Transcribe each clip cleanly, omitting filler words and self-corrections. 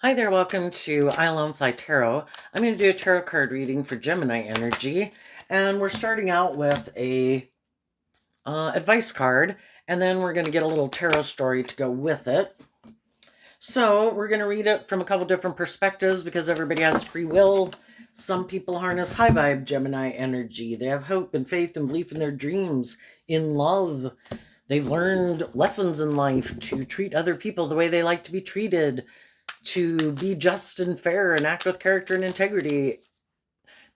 Hi there, welcome to I Alone Fly Tarot. I'm going to do a tarot card reading for Gemini energy, and we're starting out with a advice card, and then we're going to get a little tarot story to go with it. So we're going to read it from a couple different perspectives because everybody has free will. Some people harness high vibe Gemini energy. They have hope and faith and belief in their dreams, in love. They've learned lessons in life to treat other people the way they like to be treated, to be just and fair and act with character and integrity.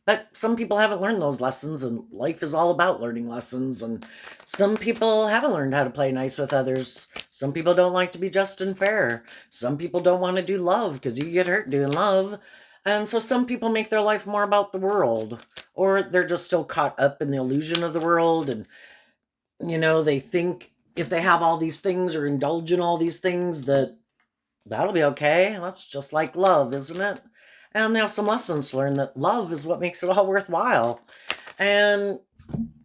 But some people haven't learned those lessons, and life is all about learning lessons. And some people haven't learned how to play nice with others. Some people don't like to be just and fair. Some people don't want to do love because you get hurt doing love. And so some people make their life more about the world, or they're just still caught up in the illusion of the world. And, they think if they have all these things or indulge in all these things, that'll be okay. That's just like love, isn't it? And they have some lessons to learn that love is what makes it all worthwhile. And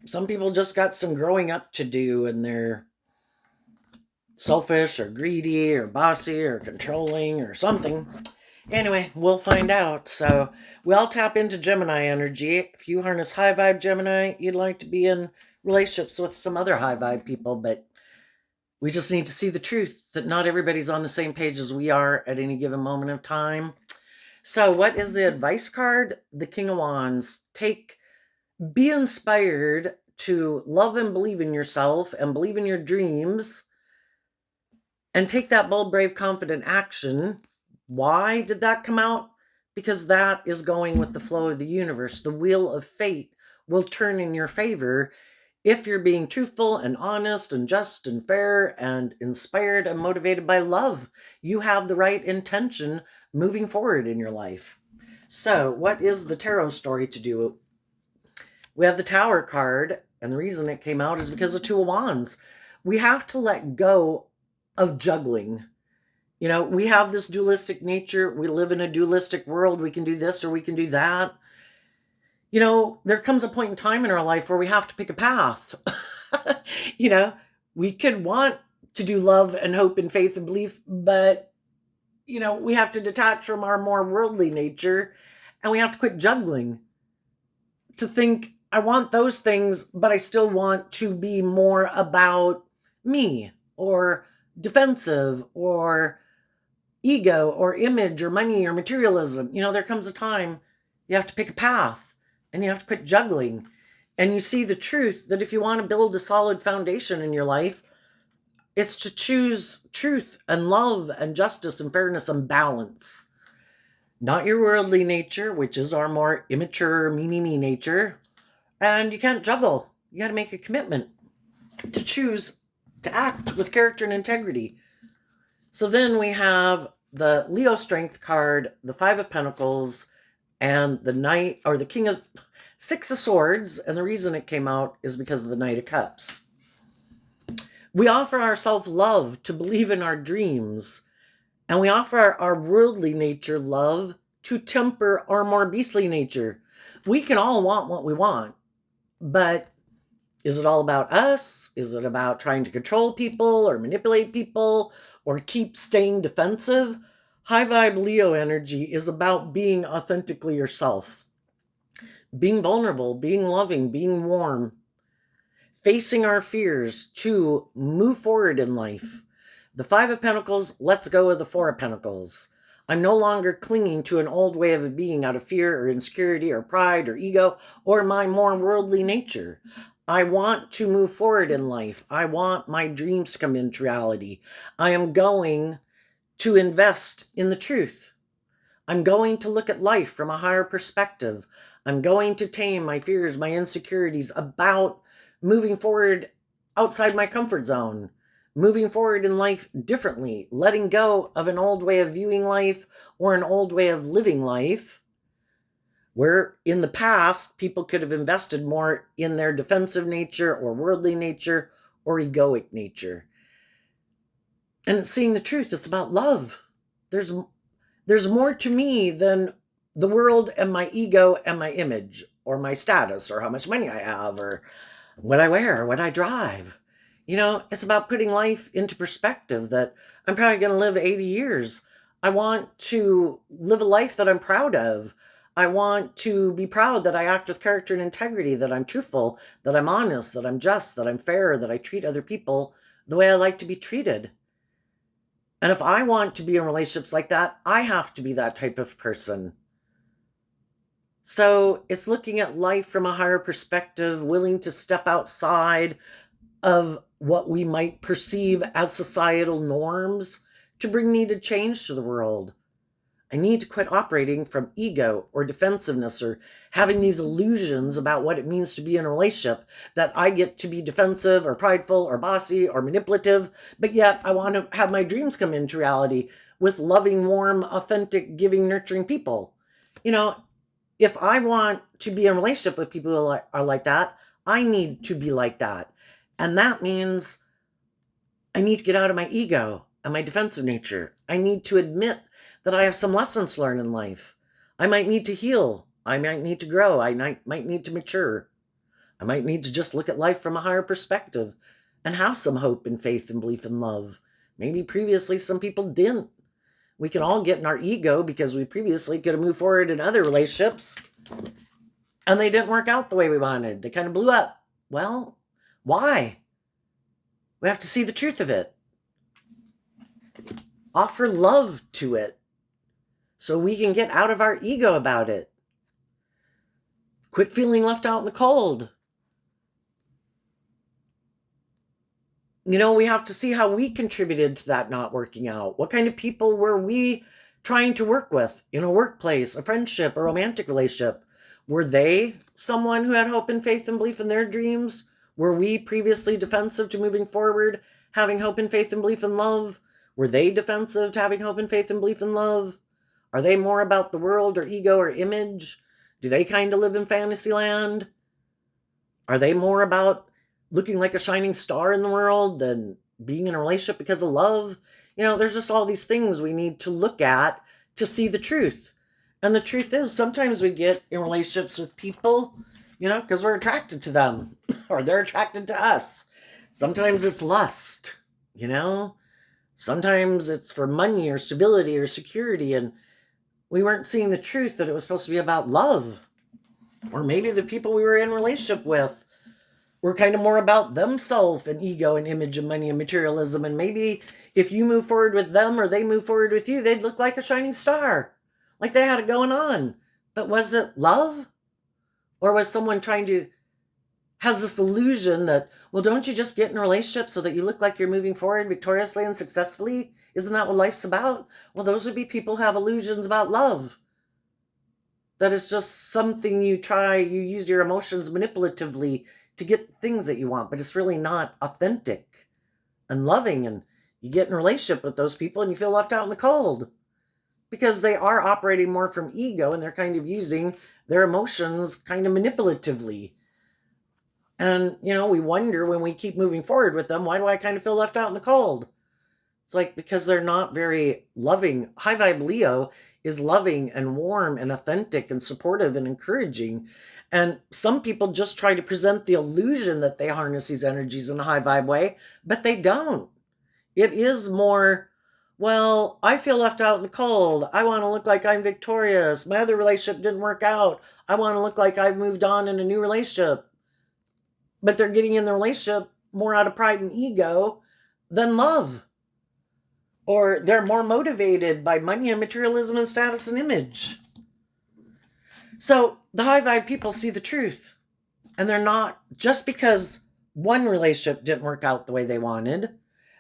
some people just got some growing up to do, and they're selfish or greedy or bossy or controlling or something. Anyway, we'll find out. So we all tap into Gemini energy. If you harness high vibe Gemini, you'd like to be in relationships with some other high vibe people, but we just need to see the truth that not everybody's on the same page as we are at any given moment of time. So what is the advice card? The King of Wands. Be inspired to love and believe in yourself and believe in your dreams and take that bold, brave, confident action. Why did that come out? Because that is going with the flow of the universe. The wheel of fate will turn in your favor if you're being truthful and honest and just and fair and inspired and motivated by love. You have the right intention moving forward in your life. So what is the tarot story to do? We have the Tower card, and the reason it came out is because of Two of Wands. We have to let go of juggling. We have this dualistic nature. We live in a dualistic world. We can do this or we can do that. There comes a point in time in our life where we have to pick a path. We could want to do love and hope and faith and belief, but, we have to detach from our more worldly nature, and we have to quit juggling to think, I want those things, but I still want to be more about me or defensive or ego or image or money or materialism. There comes a time you have to pick a path and you have to quit juggling. And you see the truth that if you want to build a solid foundation in your life, it's to choose truth and love and justice and fairness and balance. Not your worldly nature, which is our more immature, me nature. And you can't juggle. You got to make a commitment to choose to act with character and integrity. So then we have the Leo Strength card, the Five of Pentacles, and the Knight, or the King of Six of Swords. And the reason it came out is because of the Knight of Cups. We offer ourselves love to believe in our dreams, and we offer our worldly nature love to temper our more beastly nature. We can all want what we want, but is it all about us? Is it about trying to control people or manipulate people or keep staying defensive? High vibe Leo energy is about being authentically yourself, being vulnerable, being loving, being warm, facing our fears to move forward in life. The Five of Pentacles lets go of the Four of Pentacles. I'm no longer clinging to an old way of being out of fear or insecurity or pride or ego or my more worldly nature. I want to move forward in life. I want my dreams to come into reality. I am going to invest in the truth. I'm going to look at life from a higher perspective. I'm going to tame my fears, my insecurities about moving forward outside my comfort zone, moving forward in life differently, letting go of an old way of viewing life or an old way of living life, where in the past people could have invested more in their defensive nature or worldly nature or egoic nature. And it's seeing the truth. It's about love. There's more to me than the world and my ego and my image or my status or how much money I have or what I wear, what I drive. It's about putting life into perspective that I'm probably going to live 80 years. I want to live a life that I'm proud of. I want to be proud that I act with character and integrity, that I'm truthful, that I'm honest, that I'm just, that I'm fair, that I treat other people the way I like to be treated. And if I want to be in relationships like that, I have to be that type of person. So it's looking at life from a higher perspective, willing to step outside of what we might perceive as societal norms to bring needed change to the world. I need to quit operating from ego or defensiveness or having these illusions about what it means to be in a relationship, that I get to be defensive or prideful or bossy or manipulative, but yet I want to have my dreams come into reality with loving, warm, authentic, giving, nurturing people. You know, if I want to be in a relationship with people who are like that, I need to be like that. And that means I need to get out of my ego and my defensive nature. I need to admit that I have some lessons to learn in life. I might need to heal. I might need to grow. I might need to mature. I might need to just look at life from a higher perspective and have some hope and faith and belief and love. Maybe previously some people didn't. We can all get in our ego because we previously could have moved forward in other relationships and they didn't work out the way we wanted. They kind of blew up. Well, why? We have to see the truth of it. Offer love to it so we can get out of our ego about it. Quit feeling left out in the cold. We have to see how we contributed to that not working out. What kind of people were we trying to work with in a workplace, a friendship, a romantic relationship? Were they someone who had hope and faith and belief in their dreams? Were we previously defensive to moving forward, having hope and faith and belief in love? Were they defensive to having hope and faith and belief in love? Are they more about the world or ego or image? Do they kind of live in fantasy land? Are they more about looking like a shining star in the world than being in a relationship because of love? There's just all these things we need to look at to see the truth. And the truth is, sometimes we get in relationships with people, because we're attracted to them or they're attracted to us. Sometimes it's lust, Sometimes it's for money or stability or security, and we weren't seeing the truth that it was supposed to be about love. Or maybe the people we were in a relationship with were kind of more about themselves and ego and image and money and materialism. And maybe if you move forward with them or they move forward with you, they'd look like a shining star, like they had it going on. But was it love? Or was someone has this illusion that, well, don't you just get in a relationship so that you look like you're moving forward victoriously and successfully? Isn't that what life's about? Well, those would be people who have illusions about love. That is just something you use your emotions manipulatively to get things that you want, but it's really not authentic and loving. And you get in a relationship with those people and you feel left out in the cold because they are operating more from ego and they're kind of using their emotions kind of manipulatively. And, we wonder when we keep moving forward with them, why do I kind of feel left out in the cold? It's like because they're not very loving. High vibe Leo is loving and warm and authentic and supportive and encouraging. And some people just try to present the illusion that they harness these energies in a high vibe way, but they don't. It is more, well, I feel left out in the cold. I want to look like I'm victorious. My other relationship didn't work out. I want to look like I've moved on in a new relationship. But they're getting in the relationship more out of pride and ego than love. Or they're more motivated by money and materialism and status and image. So the high vibe people see the truth. And they're not, just because one relationship didn't work out the way they wanted,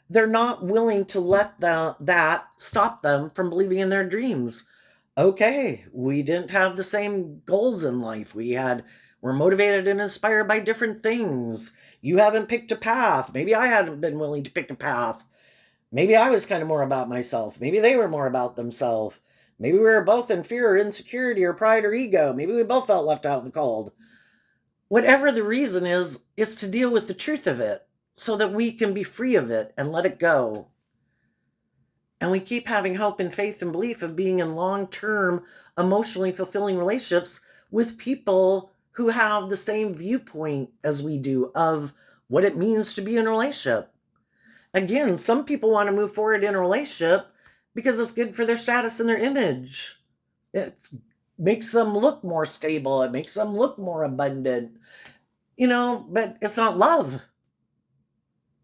they're not willing to let that stop them from believing in their dreams. Okay, we didn't have the same goals in life. We're motivated and inspired by different things. You haven't picked a path. Maybe I hadn't been willing to pick a path. Maybe I was kind of more about myself. Maybe they were more about themselves. Maybe we were both in fear or insecurity or pride or ego. Maybe we both felt left out in the cold. Whatever the reason is, it's to deal with the truth of it so that we can be free of it and let it go. And we keep having hope and faith and belief of being in long-term, emotionally fulfilling relationships with people who have the same viewpoint as we do of what it means to be in a relationship. Again, some people want to move forward in a relationship because it's good for their status and their image. It makes them look more stable. It makes them look more abundant, but it's not love.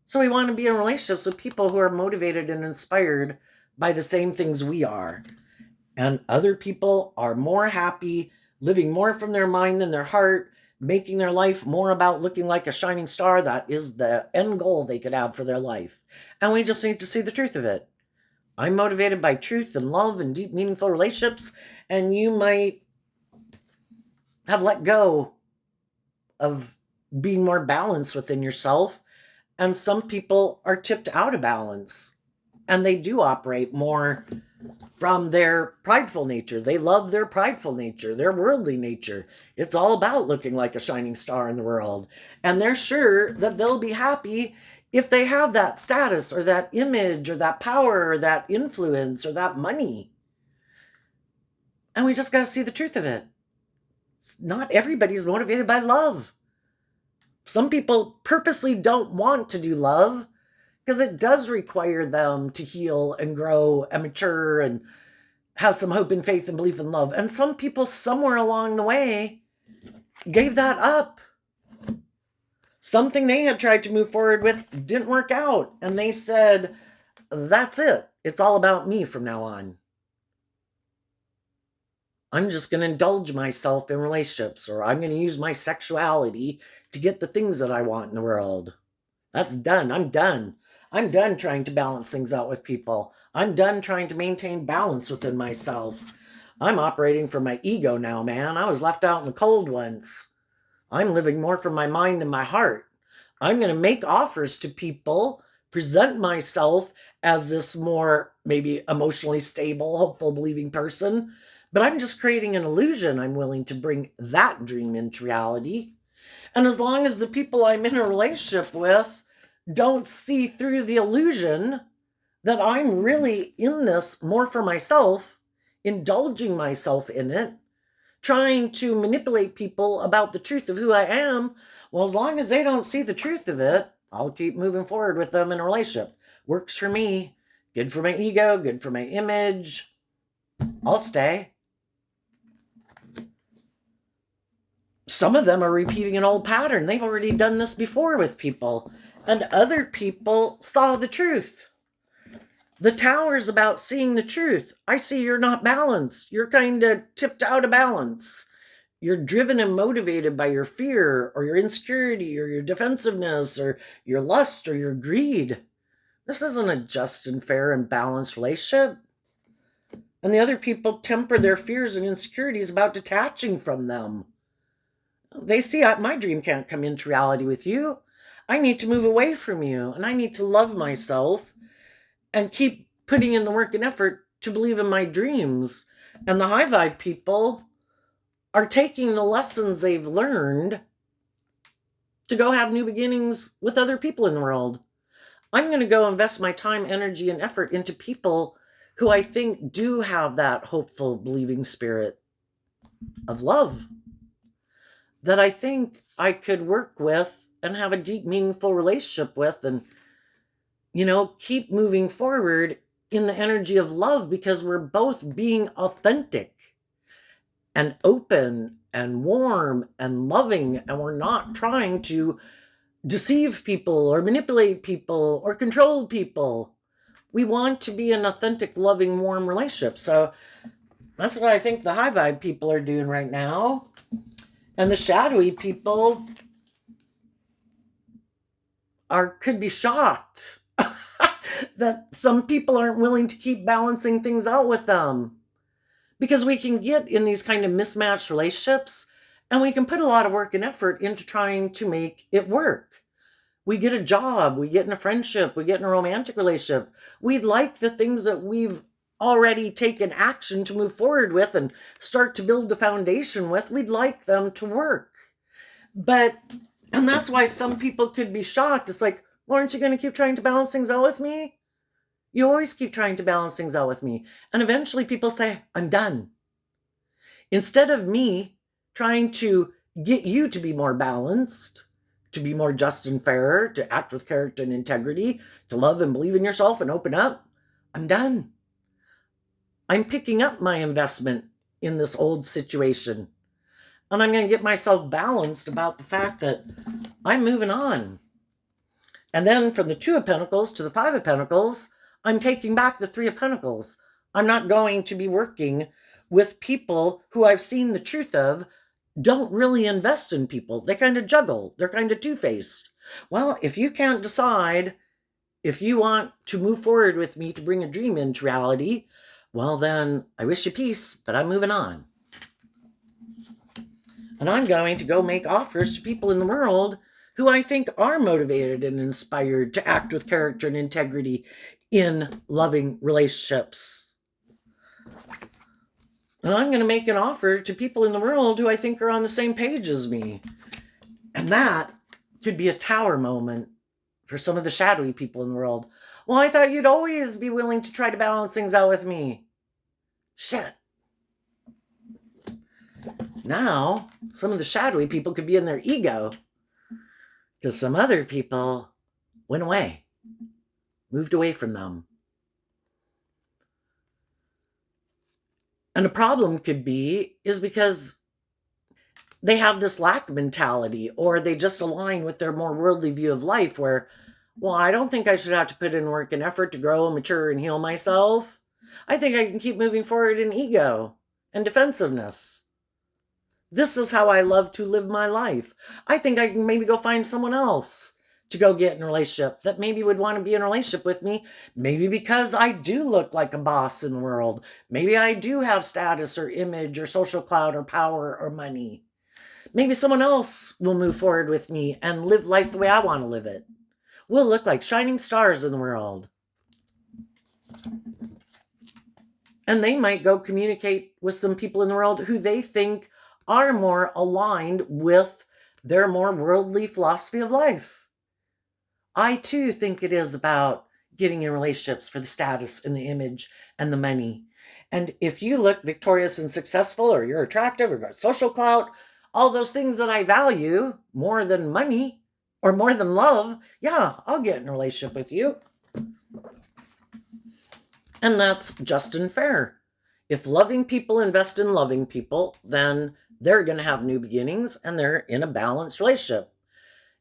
So we want to be in relationships with people who are motivated and inspired by the same things we are. And other people are more happy, living more from their mind than their heart, making their life more about looking like a shining star. That is the end goal they could have for their life. And we just need to see the truth of it. I'm motivated by truth and love and deep, meaningful relationships, and you might have let go of being more balanced within yourself. And some people are tipped out of balance, and they do operate more from their prideful nature. They love their prideful nature, their worldly nature. It's all about looking like a shining star in the world. And they're sure that they'll be happy if they have that status or that image or that power or that influence or that money. And we just got to see the truth of it. Not everybody's motivated by love. Some people purposely don't want to do love because it does require them to heal and grow and mature and have some hope and faith and belief in love. And some people somewhere along the way gave that up. Something they had tried to move forward with didn't work out. And they said, that's it. It's all about me from now on. I'm just going to indulge myself in relationships, or I'm going to use my sexuality to get the things that I want in the world. That's done. I'm done. I'm done trying to balance things out with people. I'm done trying to maintain balance within myself. I'm operating from my ego now, man. I was left out in the cold once. I'm living more from my mind and my heart. I'm going to make offers to people, present myself as this more maybe emotionally stable, hopeful, believing person, but I'm just creating an illusion. I'm willing to bring that dream into reality. And as long as the people I'm in a relationship with don't see through the illusion that I'm really in this more for myself, indulging myself in it, trying to manipulate people about the truth of who I am, well, as long as they don't see the truth of it, I'll keep moving forward with them in a relationship. Works for me. Good for my ego, good for my image. I'll stay. Some of them are repeating an old pattern. They've already done this before with people. And other people saw the truth. The tower's about seeing the truth. I see you're not balanced. You're kind of tipped out of balance. You're driven and motivated by your fear or your insecurity or your defensiveness or your lust or your greed. This isn't a just and fair and balanced relationship. And the other people temper their fears and insecurities about detaching from them. They see my dream can't come into reality with you. I need to move away from you, and I need to love myself and keep putting in the work and effort to believe in my dreams. And the high vibe people are taking the lessons they've learned to go have new beginnings with other people in the world. I'm going to go invest my time, energy, and effort into people who I think do have that hopeful, believing spirit of love that I think I could work with and have a deep, meaningful relationship with, and, keep moving forward in the energy of love, because we're both being authentic and open and warm and loving, and we're not trying to deceive people or manipulate people or control people. We want to be an authentic, loving, warm relationship. So that's what I think the high vibe people are doing right now. And the shadowy people could be shocked that some people aren't willing to keep balancing things out with them. Because we can get in these kind of mismatched relationships, and we can put a lot of work and effort into trying to make it work. We get a job, we get in a friendship, we get in a romantic relationship. We'd like the things that we've already taken action to move forward with and start to build the foundation with, we'd like them to work. And that's why some people could be shocked. It's like, well, aren't you going to keep trying to balance things out with me? You always keep trying to balance things out with me. And eventually people say, I'm done. Instead of me trying to get you to be more balanced, to be more just and fair, to act with character and integrity, to love and believe in yourself and open up, I'm done. I'm picking up my investment in this old situation. And I'm going to get myself balanced about the fact that I'm moving on. And then from the Two of Pentacles to the Five of Pentacles, I'm taking back the Three of Pentacles. I'm not going to be working with people who I've seen the truth of don't really invest in people. They kind of juggle. They're kind of two-faced. Well, if you can't decide if you want to move forward with me to bring a dream into reality, well, then I wish you peace, but I'm moving on. And I'm going to go make offers to people in the world who I think are motivated and inspired to act with character and integrity in loving relationships. And I'm going to make an offer to people in the world who I think are on the same page as me. And that could be a tower moment for some of the shadowy people in the world. Well, I thought you'd always be willing to try to balance things out with me. Shit. Now, some of the shadowy people could be in their ego because some other people went away, moved away from them. And the problem could be is because they have this lack mentality, or they just align with their more worldly view of life where, well, I don't think I should have to put in work and effort to grow and mature and heal myself. I think I can keep moving forward in ego and defensiveness. This is how I love to live my life. I think I can maybe go find someone else to go get in a relationship that maybe would want to be in a relationship with me. Maybe because I do look like a boss in the world. Maybe I do have status or image or social clout or power or money. Maybe someone else will move forward with me and live life the way I want to live it. We'll look like shining stars in the world. And they might go communicate with some people in the world who they think are more aligned with their more worldly philosophy of life. I too think it is about getting in relationships for the status and the image and the money. And if you look victorious and successful, or you're attractive, or got social clout, all those things that I value more than money or more than love, yeah, I'll get in a relationship with you. And that's just and fair. If loving people invest in loving people, then they're going to have new beginnings and they're in a balanced relationship.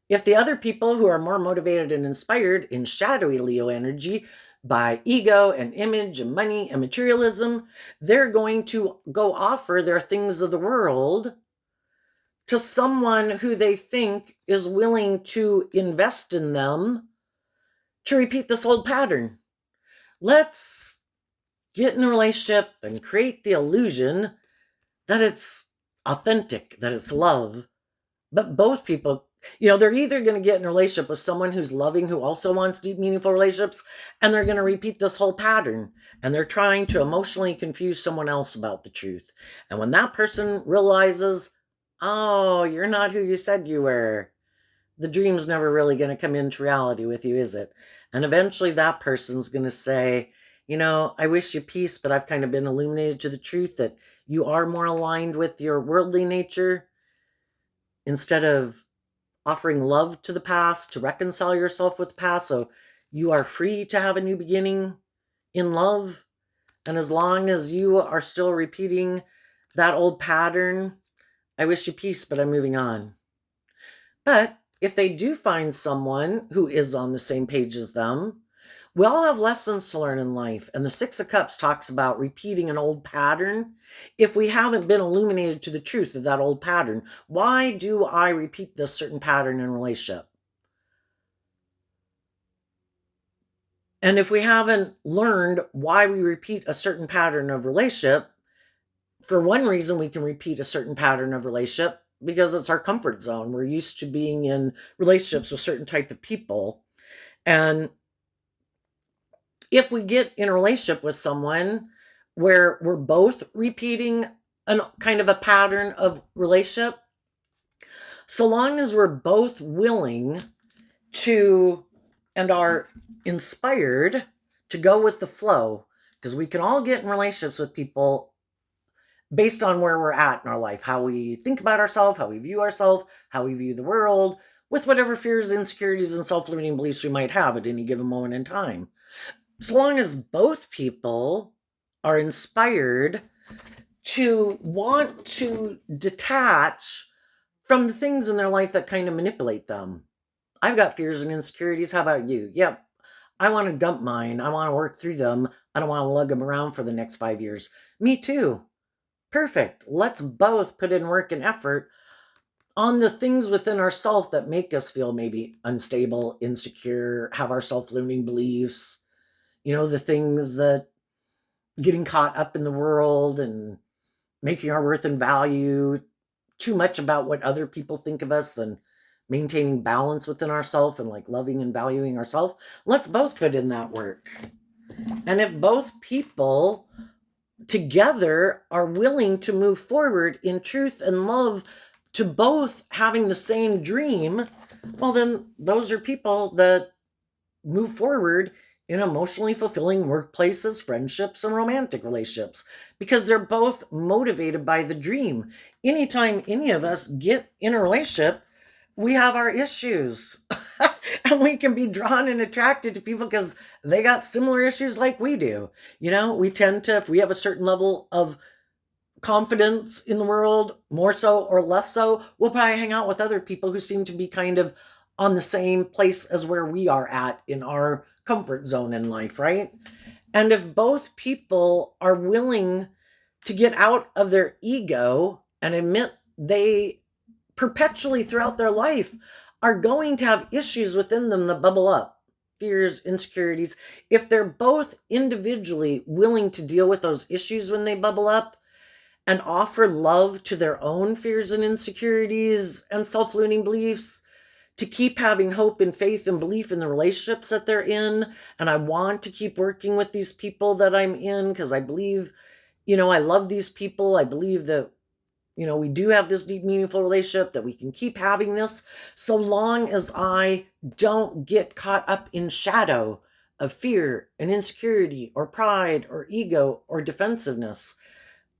If the other people who are more motivated and inspired in shadowy Leo energy by ego and image and money and materialism, they're going to go offer their things of the world to someone who they think is willing to invest in them to repeat this old pattern. Let's get in a relationship and create the illusion that it's authentic, that it's love. But both people, they're either going to get in a relationship with someone who's loving, who also wants deep, meaningful relationships, and they're going to repeat this whole pattern. And they're trying to emotionally confuse someone else about the truth. And when that person realizes, oh, you're not who you said you were, the dream's never really going to come into reality with you, is it? And eventually that person's going to say, I wish you peace, but I've kind of been illuminated to the truth that you are more aligned with your worldly nature. Instead of offering love to the past, to reconcile yourself with the past, so you are free to have a new beginning in love. And as long as you are still repeating that old pattern, I wish you peace, but I'm moving on. But if they do find someone who is on the same page as them, we all have lessons to learn in life. And the Six of Cups talks about repeating an old pattern. If we haven't been illuminated to the truth of that old pattern, why do I repeat this certain pattern in a relationship? And if we haven't learned why we repeat a certain pattern of relationship, for one reason we can repeat a certain pattern of relationship because it's our comfort zone. We're used to being in relationships with certain type of people. And if we get in a relationship with someone where we're both repeating a kind of a pattern of relationship, so long as we're both willing to and are inspired to go with the flow, because we can all get in relationships with people based on where we're at in our life, how we think about ourselves, how we view ourselves, how we view the world, with whatever fears, insecurities, and self-limiting beliefs we might have at any given moment in time. So long as both people are inspired to want to detach from the things in their life that kind of manipulate them. I've got fears and insecurities. How about you? Yep. I want to dump mine. I want to work through them. I don't want to lug them around for the next 5 years. Me too. Perfect. Let's both put in work and effort on the things within ourselves that make us feel maybe unstable, insecure, have our self-limiting beliefs, the things that getting caught up in the world and making our worth and value too much about what other people think of us than maintaining balance within ourselves and like loving and valuing ourselves. Let's both put in that work. And if both people together are willing to move forward in truth and love to both having the same dream, well, then those are people that move forward in emotionally fulfilling workplaces, friendships, and romantic relationships because they're both motivated by the dream. Anytime any of us get in a relationship, we have our issues. And we can be drawn and attracted to people because they got similar issues like we do. We tend to, if we have a certain level of confidence in the world, more so or less so, we'll probably hang out with other people who seem to be kind of on the same place as where we are at in our comfort zone in life, right? And if both people are willing to get out of their ego and admit they perpetually throughout their life are going to have issues within them that bubble up, fears, insecurities, if they're both individually willing to deal with those issues when they bubble up and offer love to their own fears and insecurities and self-limiting beliefs, to keep having hope and faith and belief in the relationships that they're in. And I want to keep working with these people that I'm in because I believe, I love these people. I believe that, we do have this deep, meaningful relationship, that we can keep having this so long as I don't get caught up in shadow of fear and insecurity or pride or ego or defensiveness.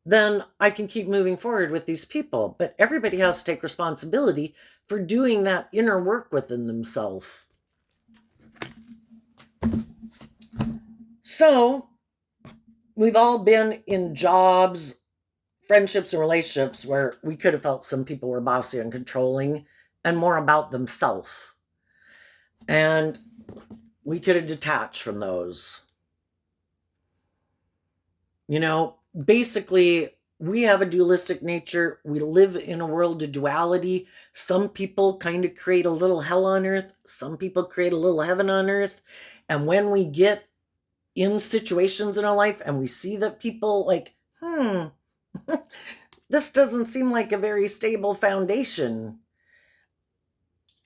Then I can keep moving forward with these people. But everybody has to take responsibility for doing that inner work within themselves. So we've all been in jobs, friendships, and relationships where we could have felt some people were bossy and controlling and more about themselves. And we could have detached from those. Basically, we have a dualistic nature. We live in a world of duality. Some people kind of create a little hell on earth. Some people create a little heaven on earth. And when we get in situations in our life and we see that people like, this doesn't seem like a very stable foundation.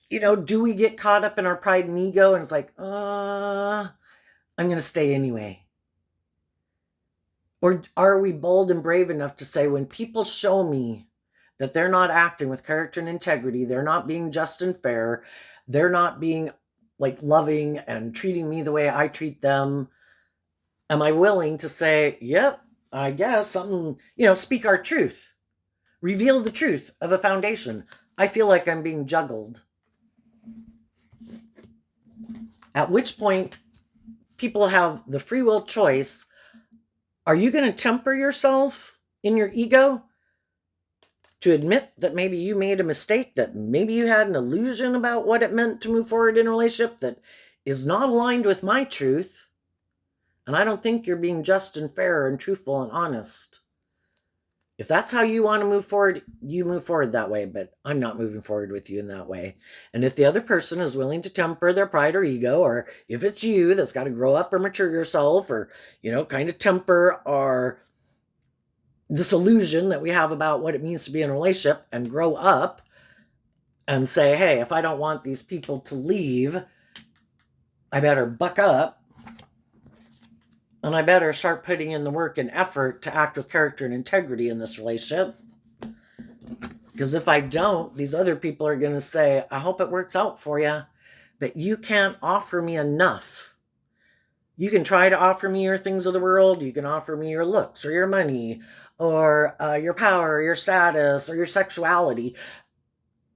Do we get caught up in our pride and ego and it's like, I'm going to stay anyway? Or are we bold and brave enough to say, when people show me that they're not acting with character and integrity, they're not being just and fair, they're not being like loving and treating me the way I treat them, am I willing to say, yep, I guess something, speak our truth, reveal the truth of a foundation? I feel like I'm being juggled. At which point, people have the free will choice. Are you going to temper yourself in your ego to admit that maybe you made a mistake, that maybe you had an illusion about what it meant to move forward in a relationship that is not aligned with my truth, and I don't think you're being just and fair and truthful and honest? If that's how you want to move forward, you move forward that way, but I'm not moving forward with you in that way. And if the other person is willing to temper their pride or ego, or if it's you that's got to grow up or mature yourself, or, kind of temper our this illusion that we have about what it means to be in a relationship and grow up and say, hey, if I don't want these people to leave, I better buck up and I better start putting in the work and effort to act with character and integrity in this relationship. Because if I don't, these other people are going to say, I hope it works out for you, but you can't offer me enough. You can try to offer me your things of the world. You can offer me your looks or your money or your power, or your status, or your sexuality.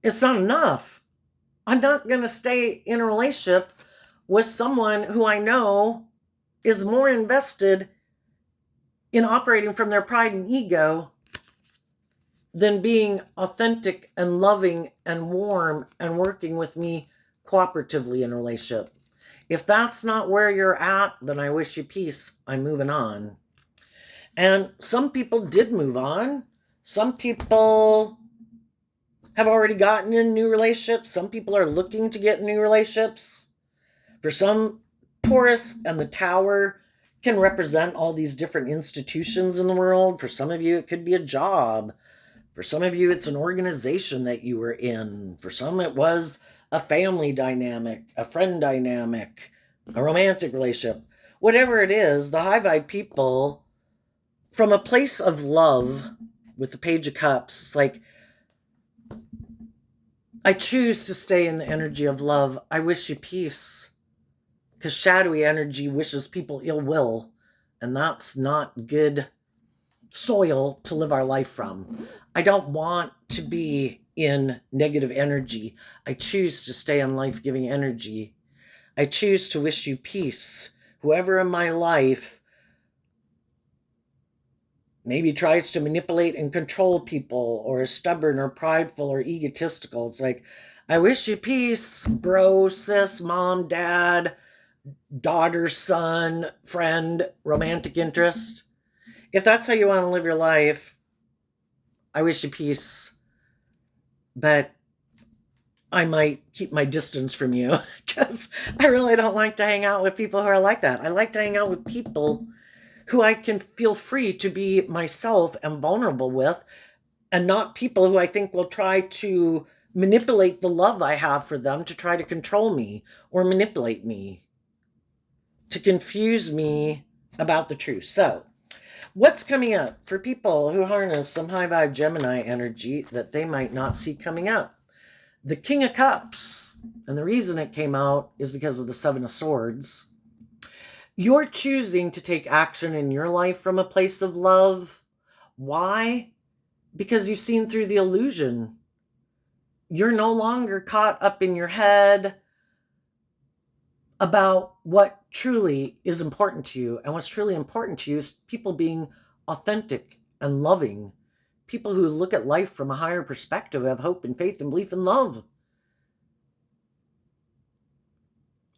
It's not enough. I'm not going to stay in a relationship with someone who I know is more invested in operating from their pride and ego than being authentic and loving and warm and working with me cooperatively in a relationship. If that's not where you're at, then I wish you peace. I'm moving on. And some people did move on. Some people have already gotten in new relationships. Some people are looking to get in new relationships. For some, Taurus and the Tower can represent all these different institutions in the world. For some of you, it could be a job. For some of you, it's an organization that you were in. For some, it was a family dynamic, a friend dynamic, a romantic relationship. Whatever it is, the high vibe people, from a place of love with the Page of Cups, it's like, I choose to stay in the energy of love. I wish you peace. Because shadowy energy wishes people ill will, and that's not good soil to live our life from. I don't want to be in negative energy. I choose to stay in life-giving energy. I choose to wish you peace. Whoever in my life maybe tries to manipulate and control people, or is stubborn or prideful or egotistical, it's like, I wish you peace, bro, sis, mom, dad, daughter, son, friend, romantic interest. If that's how you want to live your life, I wish you peace. But I might keep my distance from you because I really don't like to hang out with people who are like that. I like to hang out with people who I can feel free to be myself and vulnerable with, and not people who I think will try to manipulate the love I have for them to try to control me or manipulate me, to confuse me about the truth. So, what's coming up for people who harness some high vibe Gemini energy that they might not see coming up? The King of Cups. And the reason it came out is because of the Seven of Swords. You're choosing to take action in your life from a place of love. Why? Because you've seen through the illusion. You're no longer caught up in your head about what truly is important to you. And what's truly important to you is people being authentic and loving. People who look at life from a higher perspective, have hope and faith and belief and love.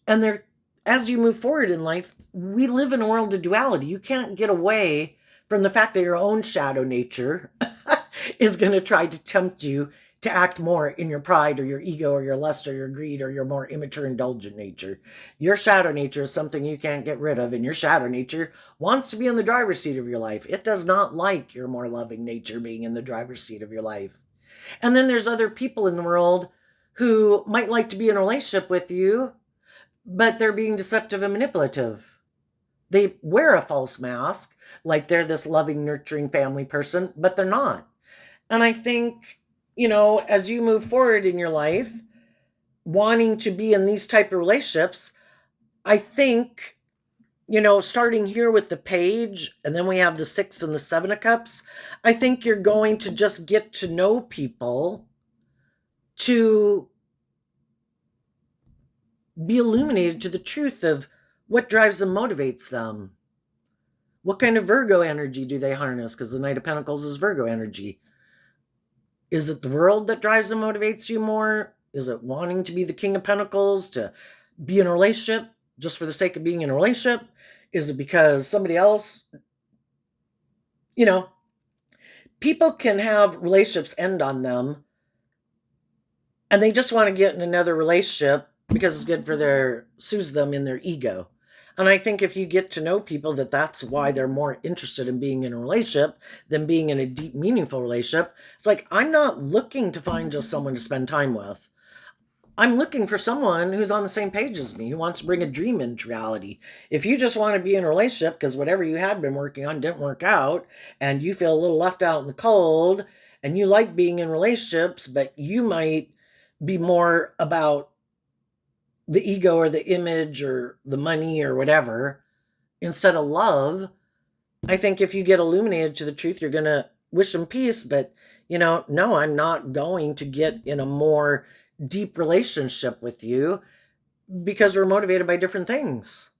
And they're, as you move forward in life, we live in a world of duality. You can't get away from the fact that your own shadow nature is going to try to tempt you to act more in your pride or your ego or your lust or your greed or your more immature, indulgent nature. Your shadow nature is something you can't get rid of, and your shadow nature wants to be in the driver's seat of your life. It does not like your more loving nature being in the driver's seat of your life. And then there's other people in the world who might like to be in a relationship with you, but they're being deceptive and manipulative. They wear a false mask, like they're this loving, nurturing family person, but they're not. And I think, as you move forward in your life, wanting to be in these type of relationships, I think, starting here with the Page, and then we have the Six and the Seven of Cups, I think you're going to just get to know people to be illuminated to the truth of what drives them, motivates them. What kind of Virgo energy do they harness? Because the Knight of Pentacles is Virgo energy. Is it the world that drives and motivates you more? Is it wanting to be the King of Pentacles, to be in a relationship just for the sake of being in a relationship? Is it because somebody else, people can have relationships end on them and they just want to get in another relationship because it's good for soothes them in their ego. And I think if you get to know people, that's why they're more interested in being in a relationship than being in a deep, meaningful relationship. It's like, I'm not looking to find just someone to spend time with. I'm looking for someone who's on the same page as me, who wants to bring a dream into reality. If you just want to be in a relationship because whatever you had been working on didn't work out, and you feel a little left out in the cold, and you like being in relationships, but you might be more about the ego or the image or the money or whatever, instead of love, I think if you get illuminated to the truth, you're going to wish them peace. But, no, I'm not going to get in a more deep relationship with you because we're motivated by different things.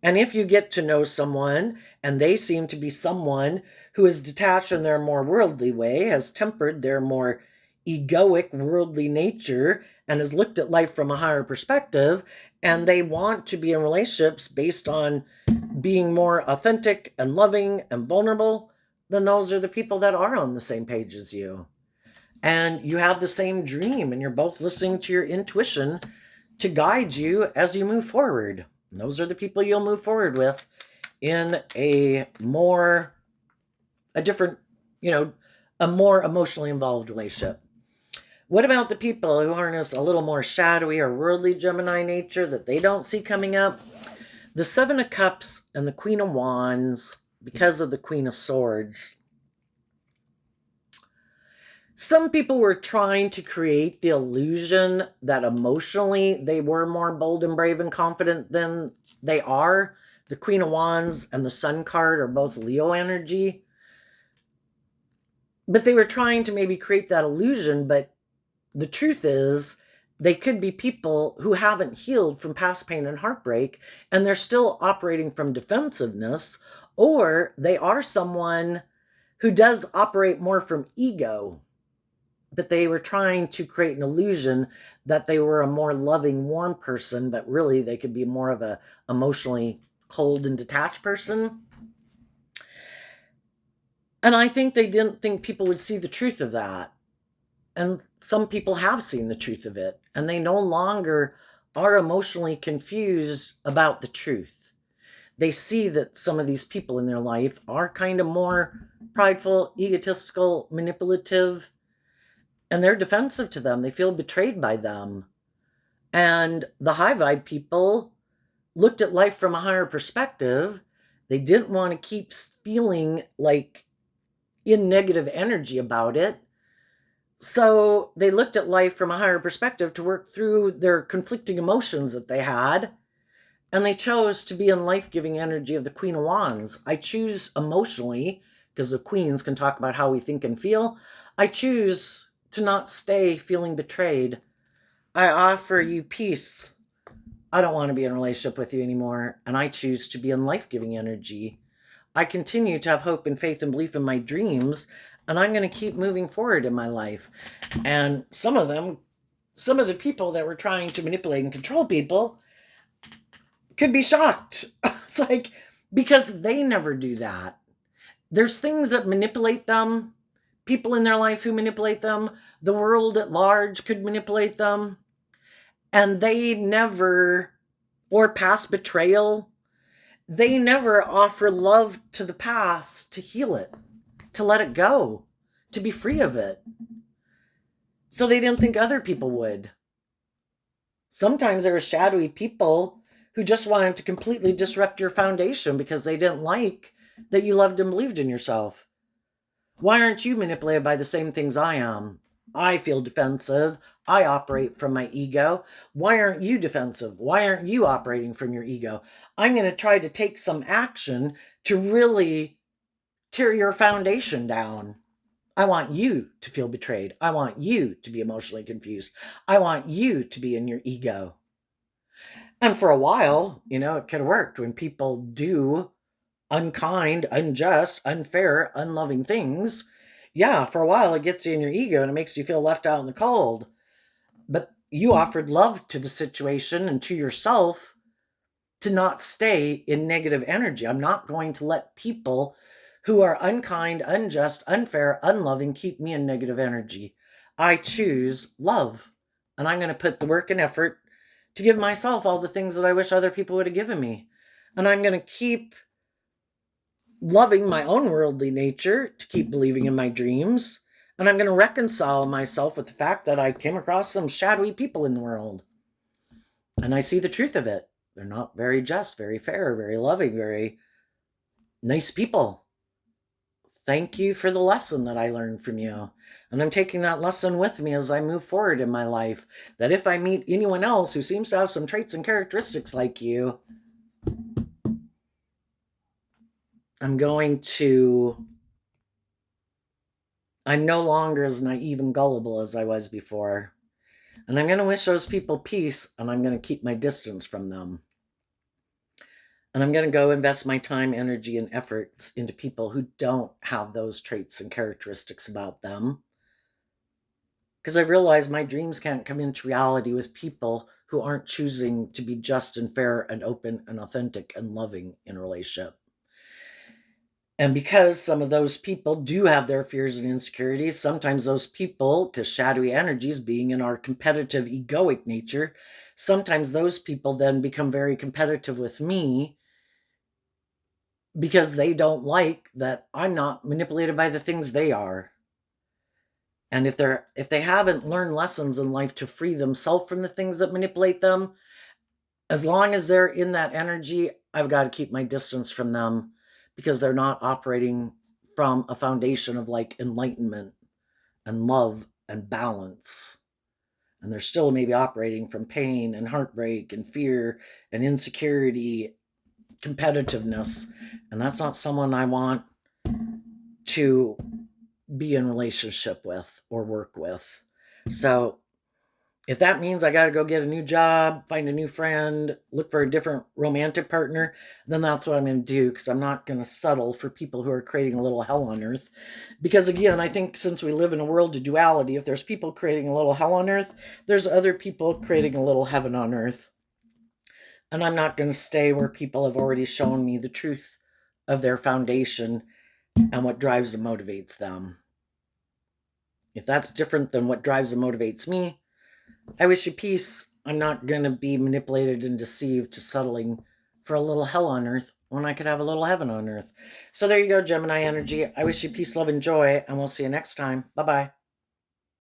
And if you get to know someone and they seem to be someone who is detached in their more worldly way, has tempered their more egoic worldly nature, and has looked at life from a higher perspective, and they want to be in relationships based on being more authentic and loving and vulnerable, then those are the people that are on the same page as you. And you have the same dream, and you're both listening to your intuition to guide you as you move forward. And those are the people you'll move forward with in a different, a more emotionally involved relationship. What about the people who harness a little more shadowy or worldly Gemini nature that they don't see coming up? The Seven of Cups and the Queen of Wands, because of the Queen of Swords. Some people were trying to create the illusion that emotionally they were more bold and brave and confident than they are. The Queen of Wands and the Sun card are both Leo energy. But they were trying to maybe create that illusion, but the truth is they could be people who haven't healed from past pain and heartbreak, and they're still operating from defensiveness, or they are someone who does operate more from ego, but they were trying to create an illusion that they were a more loving, warm person, but really they could be more of a emotionally cold and detached person. And I think they didn't think people would see the truth of that. And some people have seen the truth of it, and they no longer are emotionally confused about the truth. They see that some of these people in their life are kind of more prideful, egotistical, manipulative, and they're defensive to them. They feel betrayed by them. And the high vibe people looked at life from a higher perspective. They didn't want to keep feeling like in negative energy about it. So they looked at life from a higher perspective to work through their conflicting emotions that they had. And they chose to be in life-giving energy of the Queen of Wands. I choose emotionally, because the queens can talk about how we think and feel. I choose to not stay feeling betrayed. I offer you peace. I don't want to be in a relationship with you anymore. And I choose to be in life-giving energy. I continue to have hope and faith and belief in my dreams. And I'm going to keep moving forward in my life. And some of the people that were trying to manipulate and control people could be shocked. It's like, because they never do that. There's things that manipulate them, people in their life who manipulate them, the world at large could manipulate them, and they never, or past betrayal, they never offer love to the past to heal it, to let it go, to be free of it. So they didn't think other people would. Sometimes there are shadowy people who just wanted to completely disrupt your foundation because they didn't like that you loved and believed in yourself. Why aren't you manipulated by the same things I am? I feel defensive. I operate from my ego. Why aren't you defensive? Why aren't you operating from your ego? I'm going to try to take some action to really tear your foundation down. I want you to feel betrayed. I want you to be emotionally confused. I want you to be in your ego. And for a while, it could have worked when people do unkind, unjust, unfair, unloving things. Yeah, for a while it gets you in your ego and it makes you feel left out in the cold. But you offered love to the situation and to yourself to not stay in negative energy. I'm not going to let people who are unkind, unjust, unfair, unloving keep me in negative energy. I choose love. And I'm going to put the work and effort to give myself all the things that I wish other people would have given me. And I'm going to keep loving my own worldly nature, to keep believing in my dreams. And I'm going to reconcile myself with the fact that I came across some shadowy people in the world. And I see the truth of it. They're not very just, very fair, very loving, very nice people. Thank you for the lesson that I learned from you. And I'm taking that lesson with me as I move forward in my life. That if I meet anyone else who seems to have some traits and characteristics like you, I'm no longer as naive and gullible as I was before. And I'm going to wish those people peace, and I'm going to keep my distance from them. And I'm going to go invest my time, energy, and efforts into people who don't have those traits and characteristics about them. Because I've realized my dreams can't come into reality with people who aren't choosing to be just and fair and open and authentic and loving in a relationship. And because some of those people do have their fears and insecurities, sometimes those people, because shadowy energies being in our competitive, egoic nature, sometimes those people then become very competitive with me because they don't like that I'm not manipulated by the things they are. And if they haven't learned lessons in life to free themselves from the things that manipulate them, as long as they're in that energy, I've got to keep my distance from them because they're not operating from a foundation of like enlightenment and love and balance. And they're still maybe operating from pain and heartbreak and fear and insecurity, competitiveness. And that's not someone I want to be in relationship with or work with. So if that means I got to go get a new job, find a new friend, look for a different romantic partner, then that's what I'm going to do, because I'm not going to settle for people who are creating a little hell on earth. Because again, I think since we live in a world of duality, if there's people creating a little hell on earth, there's other people creating a little heaven on earth. And I'm not going to stay where people have already shown me the truth of their foundation and what drives and motivates them. If that's different than what drives and motivates me, I wish you peace. I'm not going to be manipulated and deceived to settling for a little hell on earth when I could have a little heaven on earth. So there you go, Gemini energy. I wish you peace, love, and joy, and we'll see you next time. Bye-bye.